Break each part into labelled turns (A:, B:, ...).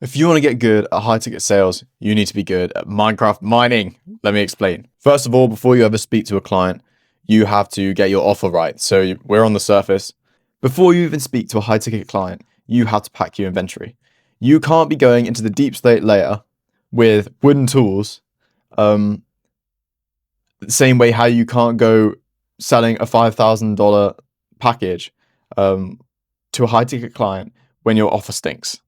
A: If you want to get good at high ticket sales, you need to be good at Minecraft mining. Let me explain. First of all, before you ever speak to a client, you have to get your offer right. So we're on the surface. Before you even speak to a high ticket client, you have to pack your inventory. You can't be going into the deep state layer with wooden tools, the same way how you can't go selling a $5,000 package to a high ticket client when your offer stinks.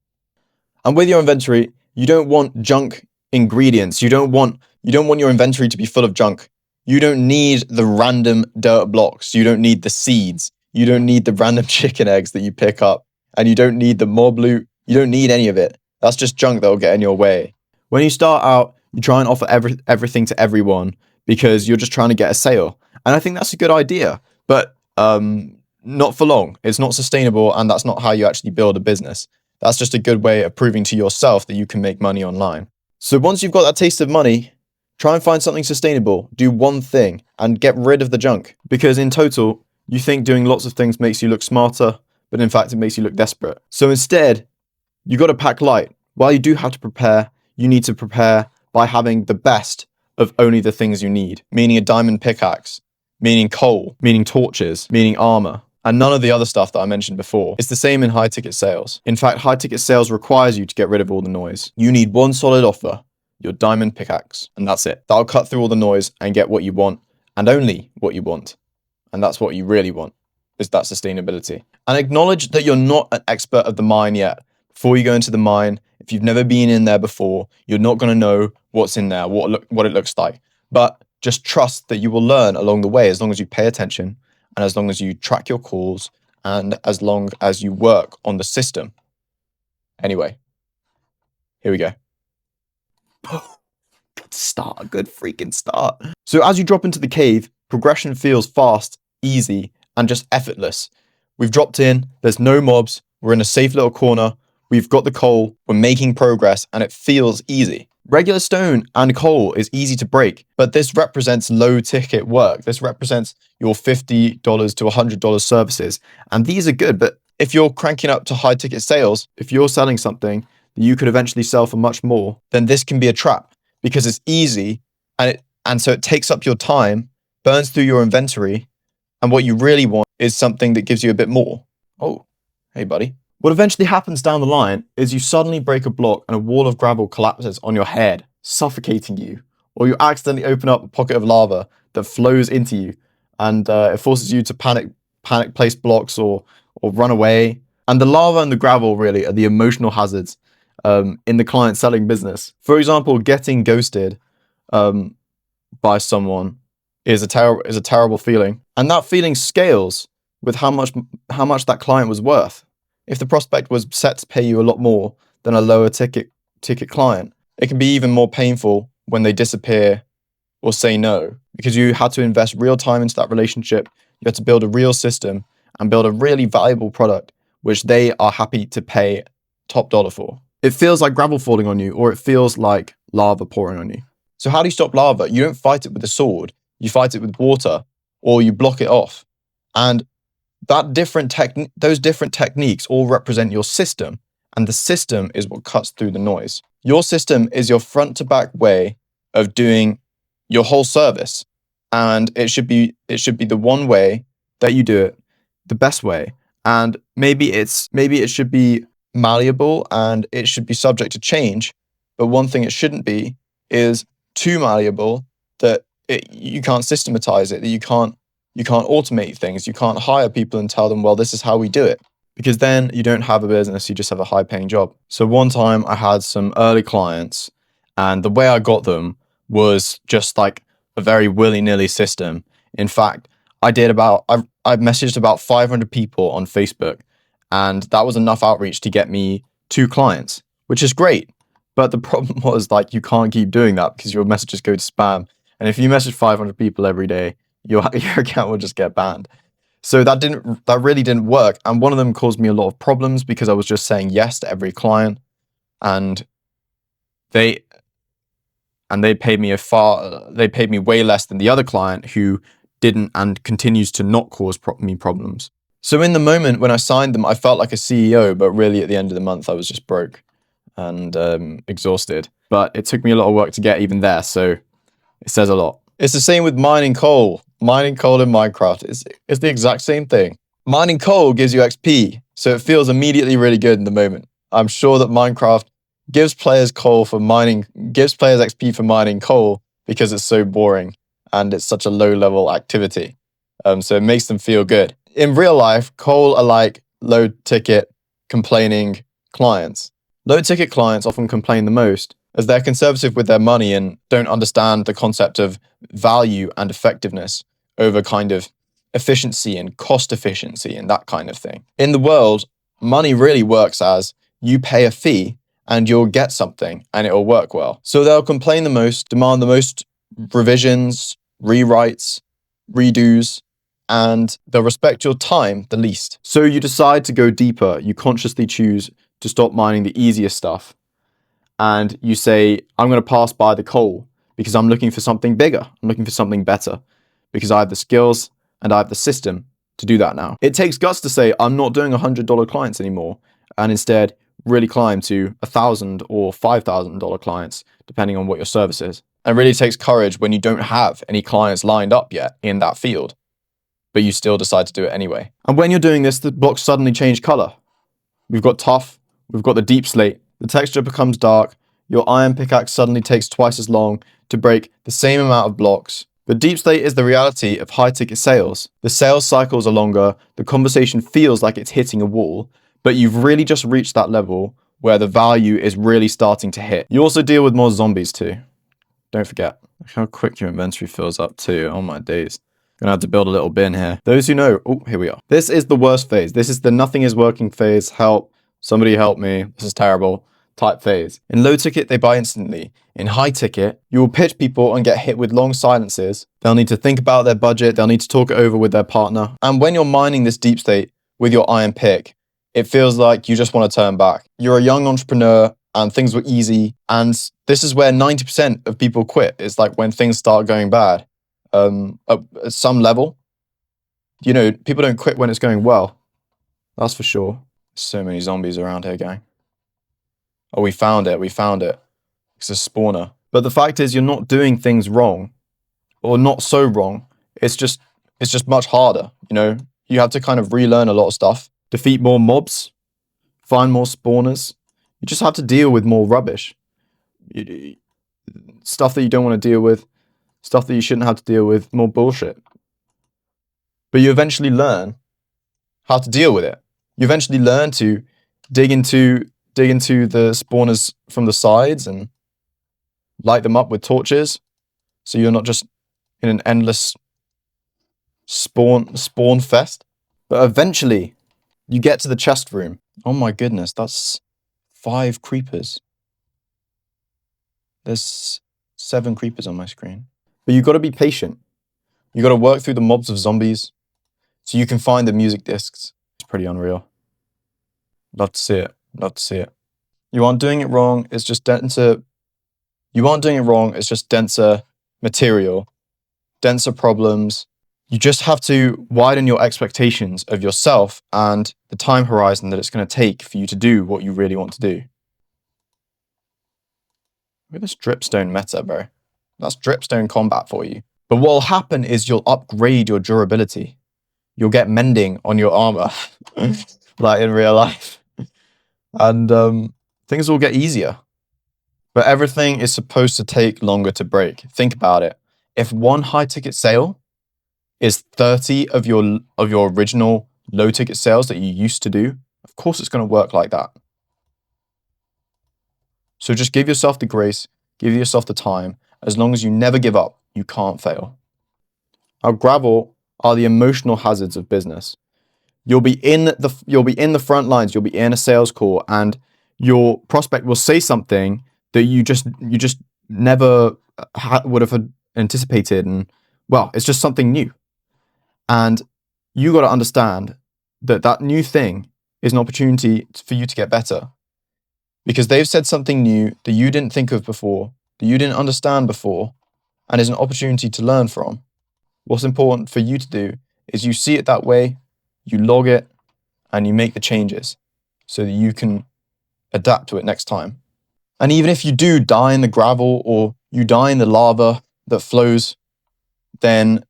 A: And with your inventory, you don't want junk ingredients. You don't want your inventory to be full of junk. You don't need the random dirt blocks. You don't need the seeds. You don't need the random chicken eggs that you pick up. And you don't need the mob loot. You don't need any of it. That's just junk that will get in your way. When you start out, you try and offer everything to everyone because you're just trying to get a sale. And I think that's a good idea, but not for long. It's not sustainable, and that's not how you actually build a business. That's just a good way of proving to yourself that you can make money online. So once you've got that taste of money, try and find something sustainable. Do one thing and get rid of the junk. Because in total, you think doing lots of things makes you look smarter, but in fact, it makes you look desperate. So instead, you got to pack light. While you do have to prepare, you need to prepare by having the best of only the things you need, meaning a diamond pickaxe, meaning coal, meaning torches, meaning armor, and none of the other stuff that I mentioned before. It's the same in high ticket sales. In fact, high ticket sales requires you to get rid of all the noise. You need one solid offer, your diamond pickaxe, and that's it. That'll cut through all the noise and get what you want, and only what you want. And that's what you really want, is that sustainability. And acknowledge that you're not an expert of the mine yet. Before you go into the mine, if you've never been in there before, you're not going to know what's in there, what it looks like. But just trust that you will learn along the way as long as you pay attention, and as long as you track your calls, and as long as you work on the system. Anyway, here we go. Good start, good freaking start. So as you drop into the cave, progression feels fast, easy, and just effortless. We've dropped in, there's no mobs, we're in a safe little corner, we've got the coal, we're making progress, and it feels easy. Regular stone and coal is easy to break, but this represents low ticket work. This represents your $50 to $100 services. And these are good, but if you're cranking up to high ticket sales, if you're selling something that you could eventually sell for much more, then this can be a trap because it's easy and so it takes up your time, burns through your inventory, and what you really want is something that gives you a bit more. Oh, hey buddy. What eventually happens down the line is you suddenly break a block and a wall of gravel collapses on your head, suffocating you. Or you accidentally open up a pocket of lava that flows into you and it forces you to panic place blocks or run away. And the lava and the gravel really are the emotional hazards in the client selling business. For example, getting ghosted by someone is a terrible feeling. And that feeling scales with how much that client was worth. If the prospect was set to pay you a lot more than a lower ticket client, it can be even more painful when they disappear or say no, because you had to invest real time into that relationship. You had to build a real system and build a really valuable product, which they are happy to pay top dollar for. It feels like gravel falling on you, or it feels like lava pouring on you. So how do you stop lava? You don't fight it with a sword. You fight it with water, or you block it off. And those different techniques all represent your system, and the system is what cuts through the noise. Your system is your front to back way of doing your whole service, and it should be the one way that you do it, the best way. And maybe it should be malleable and it should be subject to change, but one thing it shouldn't be is too malleable that you can't systematize it, that you can't automate things. You can't hire people and tell them, well, this is how we do it. Because then you don't have a business, you just have a high paying job. So one time I had some early clients, and the way I got them was just like a very willy-nilly system. In fact, I messaged about 500 people on Facebook, and that was enough outreach to get me 2 clients, which is great. But the problem was, like, you can't keep doing that because your messages go to spam. And if you message 500 people every day, your account will just get banned. So that really didn't work. And one of them caused me a lot of problems because I was just saying yes to every client, and they paid me way less than the other client who didn't and continues to not cause me problems. So in the moment when I signed them, I felt like a CEO, but really at the end of the month I was just broke. and exhausted. But it took me a lot of work to get even there, so it says a lot. It's the same with mining coal. Mining coal in Minecraft is the exact same thing. Mining coal gives you XP, so it feels immediately really good in the moment. I'm sure that Minecraft gives players XP for mining coal because it's so boring and it's such a low level activity. So it makes them feel good. In real life, coal are like low ticket complaining clients. Low ticket clients often complain the most as they're conservative with their money and don't understand the concept of value and effectiveness over kind of efficiency and cost efficiency and that kind of thing. In the world, money really works as you pay a fee and you'll get something and it'll work well. So they'll complain the most, demand the most revisions, rewrites, redos, and they'll respect your time the least. So you decide to go deeper. You consciously choose to stop mining the easiest stuff. And you say, I'm going to pass by the coal because I'm looking for something bigger. I'm looking for something better because I have the skills and I have the system to do that now. It takes guts to say, I'm not doing $100 clients anymore, and instead really climb to $1,000 or $5,000 clients, depending on what your service is. And really takes courage when you don't have any clients lined up yet in that field, but you still decide to do it anyway. And when you're doing this, the blocks suddenly change color. We've got tough, we've got the deep slate, the texture becomes dark, your iron pickaxe suddenly takes twice as long to break the same amount of blocks. But deep slate is the reality of high ticket sales. The sales cycles are longer, the conversation feels like it's hitting a wall, but you've really just reached that level where the value is really starting to hit. You also deal with more zombies too. Don't forget. Look how quick your inventory fills up too. Oh my days. Gonna have to build a little bin here. Those who know, oh, here we are. This is the worst phase. This is the nothing is working phase. Help, somebody help me. This is terrible type phase. In low ticket, they buy instantly. In high ticket, you will pitch people and get hit with long silences. They'll need to think about their budget. They'll need to talk it over with their partner. And when you're mining this deep state with your iron pick, it feels like you just want to turn back. You're a young entrepreneur and things were easy. And this is where 90% of people quit. It's like when things start going bad. At some level, you know, people don't quit when it's going well. That's for sure. So many zombies around here, gang. Oh, we found it. It's a spawner. But the fact is, you're not doing things wrong, or not so wrong. It's just much harder. You know, you have to kind of relearn a lot of stuff, defeat more mobs, find more spawners. You just have to deal with more rubbish, stuff that you don't want to deal with, stuff that you shouldn't have to deal with, more bullshit. But you eventually learn how to deal with it. You eventually learn to dig into the spawners from the sides and light them up with torches, so you're not just in an endless spawn fest. But eventually, you get to the chest room. Oh my goodness, that's 5 creepers. There's 7 creepers on my screen. But you've got to be patient. You've got to work through the mobs of zombies so you can find the music discs. It's pretty unreal. Love to see it. Love to see it. You aren't doing it wrong. It's just denser. You aren't doing it wrong. It's just denser material, denser problems. You just have to widen your expectations of yourself and the time horizon that it's going to take for you to do what you really want to do. Look at this dripstone meta, bro. That's dripstone combat for you. But what will happen is you'll upgrade your durability. You'll get mending on your armor, like in real life. And things will get easier. But everything is supposed to take longer to break. Think about it. If one high ticket sale is 30 of your original low ticket sales that you used to do, of course it's going to work like that. So just give yourself the grace, give yourself the time. As long as you never give up, you can't fail. Our gravel are the emotional hazards of business. You'll be in the front lines, you'll be in a sales call, and your prospect will say something that you just never would have anticipated, and well, it's just something new. And you got to understand that that new thing is an opportunity for you to get better, because they've said something new that you didn't think of before, that you didn't understand before, and is an opportunity to learn from. What's important for you to do is you see it that way, you log it, and you make the changes so that you can adapt to it next time. And even if you do die in the gravel or you die in the lava that flows, then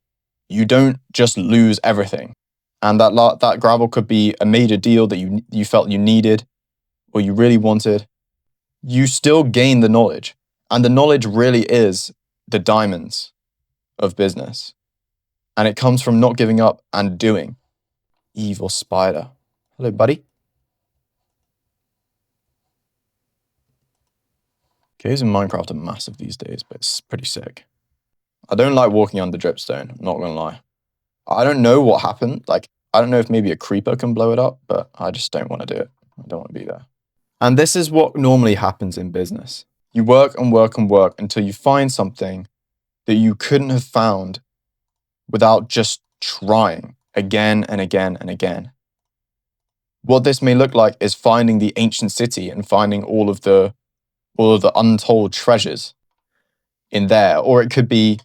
A: you don't just lose everything. And that gravel could be a major deal that you felt you needed or you really wanted. You still gain the knowledge. And the knowledge really is the diamonds of business. And it comes from not giving up and doing. Evil spider. Hello, buddy. Caves in Minecraft are massive these days, but it's pretty sick. I don't like walking under dripstone, I'm not gonna lie. I don't know what happened. Like, I don't know if maybe a creeper can blow it up, but I just don't want to do it. I don't want to be there. And this is what normally happens in business. You work and work and work until you find something that you couldn't have found without just trying again and again and again. What this may look like is finding the ancient city and finding all of the untold treasures in there. Or it could be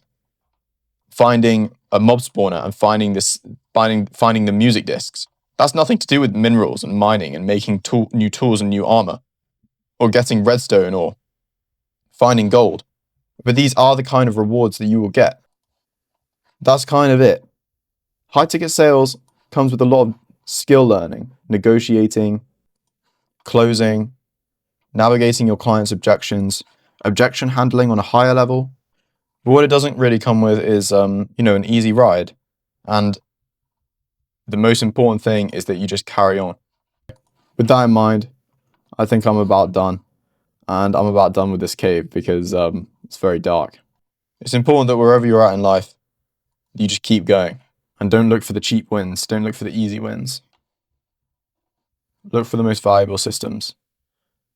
A: finding a mob spawner and finding the music discs. That's nothing to do with minerals and mining and making new tools and new armor, or getting redstone or finding gold. But these are the kind of rewards that you will get. That's kind of it. High ticket sales comes with a lot of skill learning, negotiating, closing, navigating your client's objections, objection handling on a higher level. But what it doesn't really come with is, an easy ride. And the most important thing is that you just carry on. With that in mind, I think I'm about done. And I'm about done with this cave because it's very dark. It's important that wherever you're at in life, you just keep going. And don't look for the cheap wins. Don't look for the easy wins. Look for the most valuable systems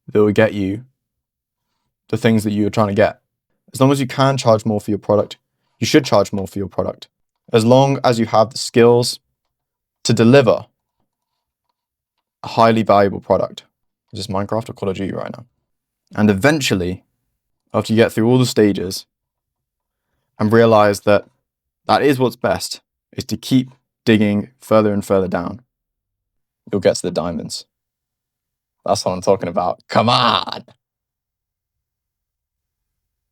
A: that will get you the things that you're trying to get. As long as you can charge more for your product, you should charge more for your product. As long as you have the skills to deliver a highly valuable product. Is this Minecraft or Call of Duty right now? And eventually, after you get through all the stages and realize that that is what's best, is to keep digging further and further down, you'll get to the diamonds. That's what I'm talking about. Come on!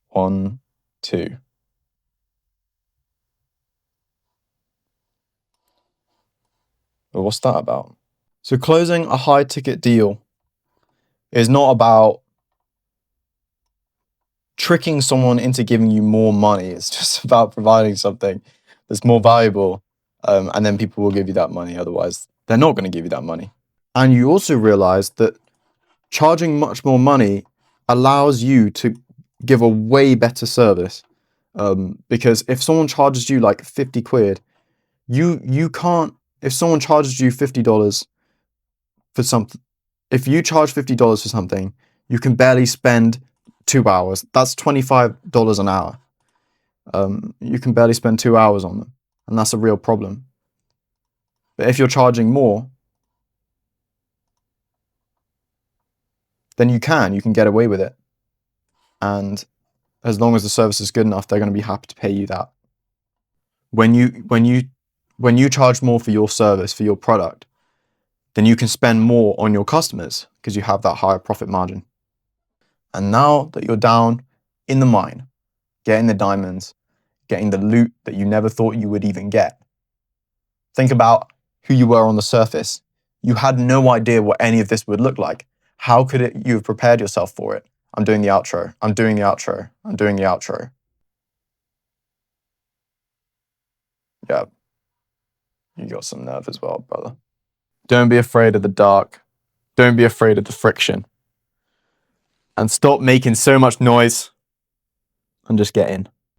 A: 1, 2. But what's that about? So closing a high ticket deal is not about tricking someone into giving you more money. It's just about providing something that's more valuable, and then people will give you that money. Otherwise, they're not going to give you that money. And you also realize that charging much more money allows you to give a way better service. Because if someone charges you like 50 quid, you can't, if someone charges you $50 for something, if you charge $50 for something, you can barely spend 2 hours. That's $25 an hour. You can barely spend 2 hours on them, and that's a real problem. But if you're charging more, then you can get away with it. And as long as the service is good enough, they're going to be happy to pay you that. When you charge more for your service, for your product, then you can spend more on your customers because you have that higher profit margin. And now that you're down in the mine, getting the diamonds, getting the loot that you never thought you would even get, think about who you were on the surface. You had no idea what any of this would look like. How could you have prepared yourself for it? I'm doing the outro. I'm doing the outro. I'm doing the outro. Yeah. You got some nerve as well, brother. Don't be afraid of the dark. Don't be afraid of the friction. And stop making so much noise and just get in.